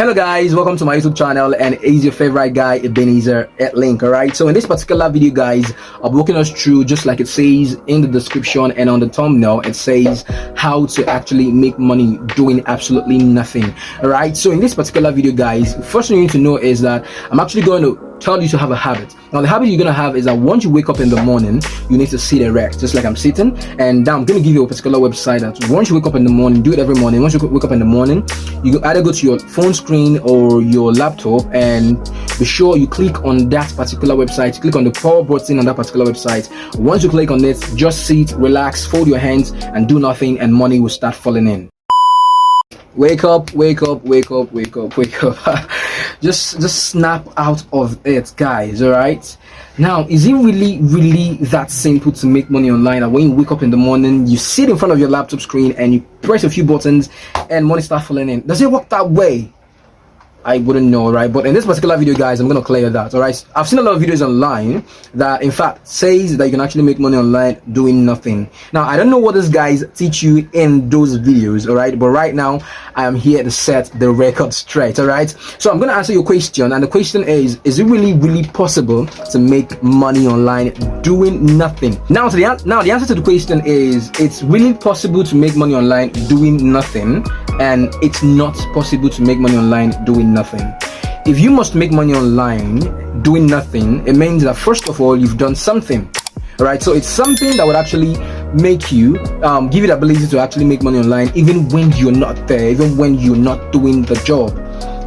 Hello guys, welcome to my YouTube channel, and it's your favorite guy Ebenezer at Link. Alright, so in this particular video guys, I'll be walking us through, just like it says in the description and on the thumbnail, it says how to actually make money doing absolutely nothing. Alright, so in this particular video guys, first thing you need to know is that I'm actually going to tell you to have a habit. Now the habit you're gonna have is that once you wake up in the morning, you need to sit erect, just like I'm sitting. And now I'm gonna give you a particular website that once you wake up in the morning, do it every morning. Once you wake up in the morning, you either go to your phone screen or your laptop and be sure you click on that particular website. Click on the power button on that particular website. Once you click on it, just sit, relax, fold your hands and do nothing, and money will start falling in. Wake up, wake up, wake up, wake up, wake up. just snap out of it guys. All right, now is it really that simple to make money online? And when you wake up in the morning, you sit in front of your laptop screen and you press a few buttons and money start falling in? Does it work that way? I wouldn't know, right? But in this particular video guys, I'm going to clear that. All right, I've seen a lot of videos online that in fact says that you can actually make money online doing nothing. Now I don't know what these guys teach you in those videos, all right, but right now I am here to set the record straight. All right, so I'm going to answer your question, and the question is it really possible to make money online doing nothing? Now the answer to the question is it's really possible to make money online doing nothing, and it's not possible to make money online doing nothing. If you must make money online doing nothing, it means that first of all you've done something. All right, so it's something that would actually make you give you the ability to actually make money online even when you're not there, even when you're not doing the job.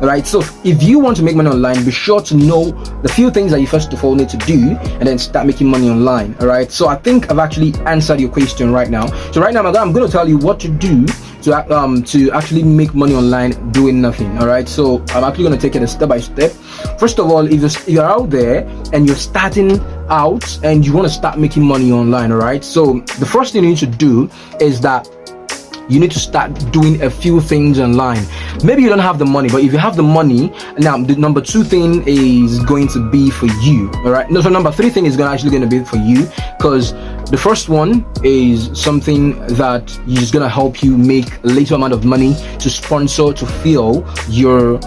All right, so if you want to make money online, be sure to know the few things that you first of all need to do and then start making money online. All right, so I think I've actually answered your question right now. So right now I'm going to tell you what to do to actually make money online doing nothing. All right, so I'm actually going to take it a step by step. First of all, if you're out there and you're starting out and you want to start making money online, all right, so the first thing you need to do is that you need to start doing a few things online. Maybe you don't have the money, but if you have the money, now the number two thing is going to be for you. All right, no, so number three thing is actually going to be for you, because the first one is something that is going to help you make a little amount of money to sponsor, to fuel your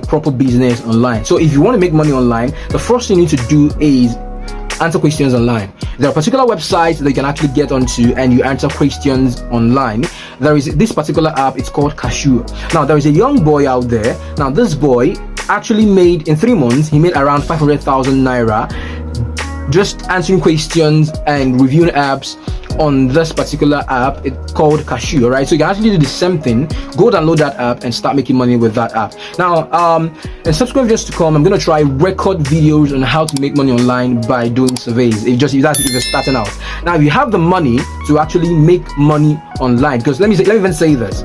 proper business online. So if you want to make money online, the first thing you need to do is answer questions online. There are particular websites that you can actually get onto and you answer questions online. There is this particular app, it's called Cashew. Now there is a young boy out there. Now this boy actually made, in 3 months, he made around 500,000 naira just answering questions and reviewing apps on this particular app. It's called Cashew. Right, so you can actually do the same thing. Go download that app and start making money with that app. Now in subsequent videos to come, I'm going to try record videos on how to make money online by doing surveys, if you're starting out. Now if you have the money to actually make money online, because let me even say this,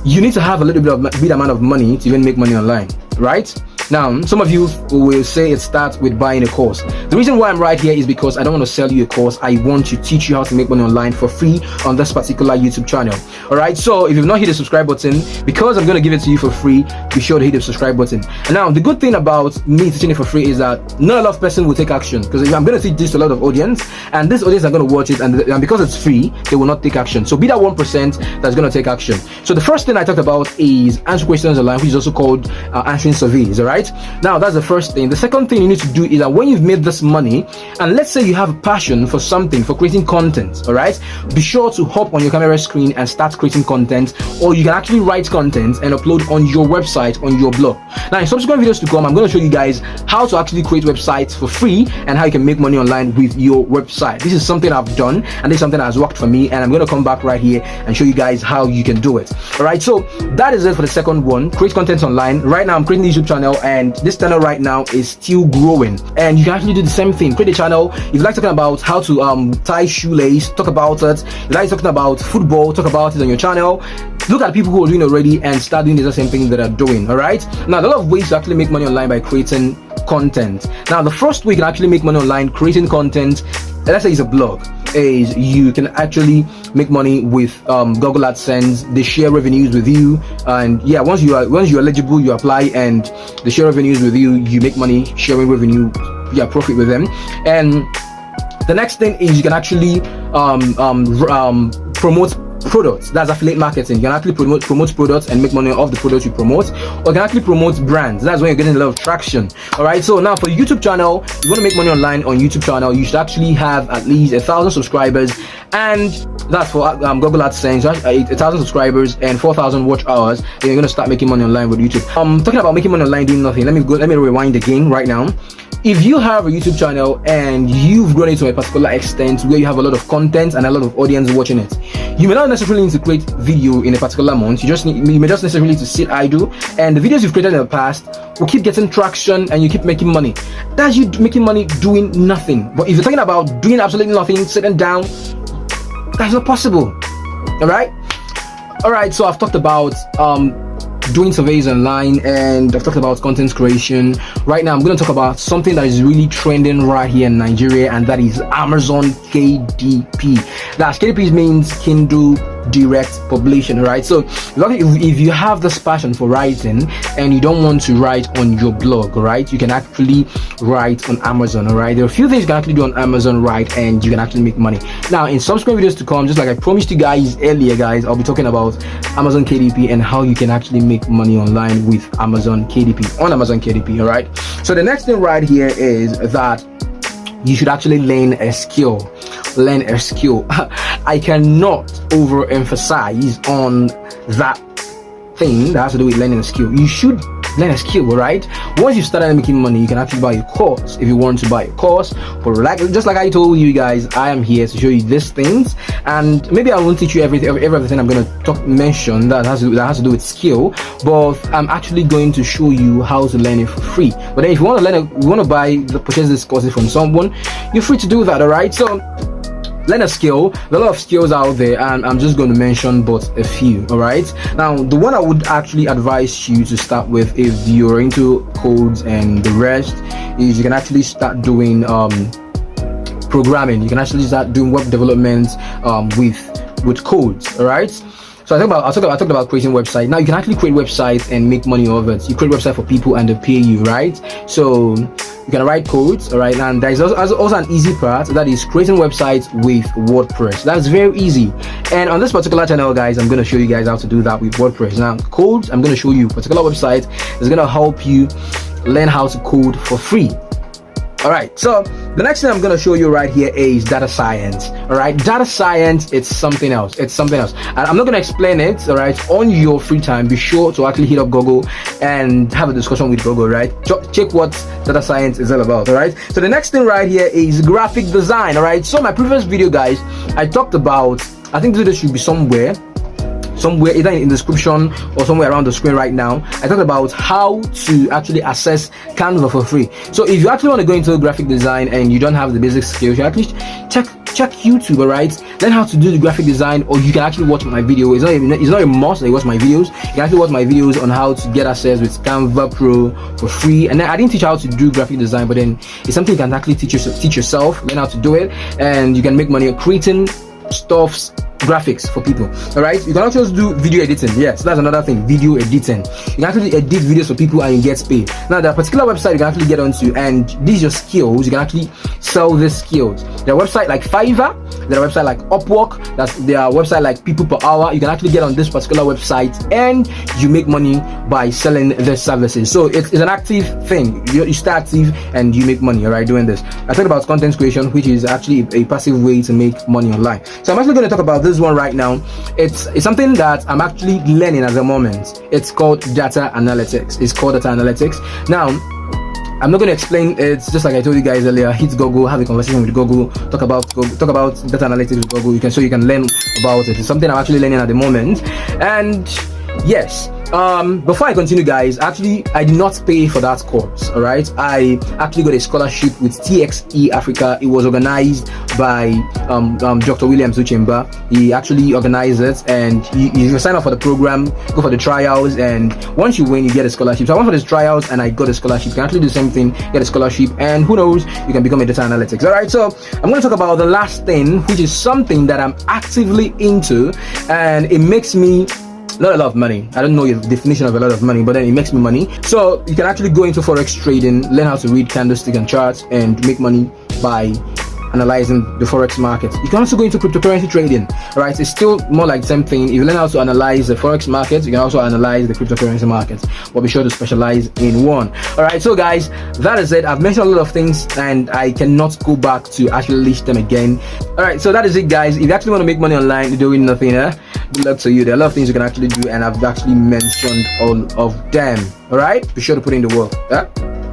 you need to have a little bit amount of money to even make money online, right? Now, some of you will say it starts with buying a course. The reason why I'm right here is because I don't want to sell you a course. I want to teach you how to make money online for free on this particular YouTube channel. All right, so if you've not hit the subscribe button, because I'm going to give it to you for free, be sure to hit the subscribe button. And now, the good thing about me teaching it for free is that not a lot of person will take action, because I'm going to teach this to a lot of audience, and this audience are going to watch it, and because it's free, they will not take action. So be that 1% that's going to take action. So the first thing I talked about is answer questions online, which is also called answering surveys. All right, now that's the first thing. The second thing you need to do is that when you've made this money, and let's say you have a passion for something, for creating content, all right, be sure to hop on your camera screen and start creating content, or you can actually write content and upload on your website, on your blog. Now in subsequent videos to come, I'm going to show you guys how to actually create websites for free and how you can make money online with your website. This is something I've done, and this is something that has worked for me, and I'm going to come back right here and show you guys how you can do it. All right, so that is it for the second one, create content online. Right now I'm creating a YouTube channel, and this channel right now is still growing, and you can actually do the same thing. Create a channel. If you like talking about how to tie shoelace, talk about it. If you like talking about football, talk about it on your channel. Look at people who are doing it already and start doing the same thing that I'm doing. All right, now a lot of ways to actually make money online by creating content. Now the first way you can actually make money online creating content, let's say it's a blog, is you can actually make money with Google AdSense. They share revenues with you, and yeah, once you're eligible, you apply and they share revenues with you. You make money sharing revenue, profit with them. And the next thing is you can actually promote products. That's affiliate marketing. You can actually promote products and make money off the products you promote, or you can actually promote brands. That's when you're getting a lot of traction. All right, so now for YouTube channel, you want to make money online on YouTube channel, you should actually have at least 1,000 subscribers, and that's for Google AdSense. 1,000 subscribers and 4,000 watch hours, and you're going to start making money online with YouTube. Talking about making money online doing nothing, let me rewind again right now. If you have a YouTube channel and you've grown it to a particular extent where you have a lot of content and a lot of audience watching it, you may not necessarily need to create video in a particular month. You may just necessarily need to sit idle, and the videos you've created in the past will keep getting traction and you keep making money. That's you making money doing nothing. But if you're talking about doing absolutely nothing, sitting down, that's not possible. All right, so I've talked about doing surveys online, and I've talked about content creation. Right now I'm going to talk about something that is really trending right here in Nigeria, and that is Amazon KDP. That's KDP means Kindle Direct Publishing. Right, so if you have this passion for writing and you don't want to write on your blog, right, you can actually write on Amazon. All right, there are a few things you can actually do on Amazon, right, and you can actually make money. Now in subsequent videos to come, just like I promised you guys earlier, guys, I'll be talking about Amazon KDP and how you can actually make money online with Amazon KDP, on Amazon KDP. All right, so the next thing right here is that you should actually learn a skill. I cannot overemphasize on that thing that has to do with learning a skill. You should learn a skill, right? Once you started making money, you can actually buy a course if you want to buy a course. But just like I told you guys, I am here to show you these things, and maybe I won't teach you everything I'm going to mention that has to do with skill, but I'm actually going to show you how to learn it for free. But then if you want to purchase this course from someone, you're free to do that. All right, so learn a skill. There are a lot of skills out there, and I'm just going to mention but a few. All right, now the one I would actually advise you to start with, if you're into codes and the rest, is you can actually start doing programming. You can actually start doing web development with codes. All right, so I talked about creating website. Now you can actually create websites and make money off it. You create website for people and they pay you, right? So you can write codes, all right, and there's also an easy part, that is creating websites with WordPress. That's very easy, and on this particular channel, guys, I'm going to show you guys how to do that with WordPress. Now codes, I'm going to show you particular website is going to help you learn how to code for free. All right, so the next thing I'm going to show you right here is data science. All right, data science, it's something else. And I'm not going to explain it. All right, on your free time, be sure to actually hit up Google and have a discussion with Google. Right, check what data science is all about. All right, so the next thing right here is graphic design. All right, so my previous video, guys, I talked about, I think this video should be somewhere either in the description or somewhere around the screen right now. I talked about how to actually access Canva for free. So if you actually want to go into graphic design and you don't have the basic skills, you actually check YouTube. All right, learn how to do the graphic design, or you can actually watch my video. It's not a must that you watch my videos. You can actually watch my videos on how to get access with Canva Pro for free. And then I didn't teach how to do graphic design, but then it's something you can actually teach yourself, learn how to do it, and you can make money creating graphics for people. All right, you can also do video editing. Yes, that's another thing, video editing. You can actually edit videos for people and you get paid. Now there are particular website you can actually get onto, and these are your skills. You can actually sell these skills. There are website like Fiverr, there are website like Upwork, there are website like People Per Hour. You can actually get on this particular website and you make money by selling their services. So it's an active thing. You stay active and you make money, all right, doing this. I talked about content creation, which is actually a passive way to make money online. So I'm actually going to talk about this one right now. It's something that I'm actually learning at the moment. It's called data analytics. Now I'm not going to explain it, just like I told you guys earlier. Hit Google, have a conversation with Google, talk about data analytics with Google. You can learn about it. It's something I'm actually learning at the moment. And yes, before I continue, guys, actually I did not pay for that course. All right, I actually got a scholarship with TXE Africa. It was organized by Dr. William Zuchemba. He actually organized it, and you can sign up for the program, go for the trials, and once you win, you get a scholarship. So I went for the trials and I got a scholarship. You can actually do the same thing, get a scholarship, and who knows, you can become a data analytics. All right, so I'm going to talk about the last thing, which is something that I'm actively into, and it makes me not a lot of money. I don't know your definition of a lot of money, but then it makes me money. So you can actually go into forex trading, learn how to read candlestick and charts, and make money by analyzing the forex market. You can also go into cryptocurrency trading. All right, it's still more like the same thing. If you learn how to analyze the forex market, you can also analyze the cryptocurrency market, but be sure to specialize in one. All right, so guys, that is it. I've mentioned a lot of things and I cannot go back to actually list them again. All right, so that is it, guys. If you actually want to make money online doing nothing, good luck to you. There are a lot of things you can actually do, and I've actually mentioned all of them. All right, be sure to put in the work.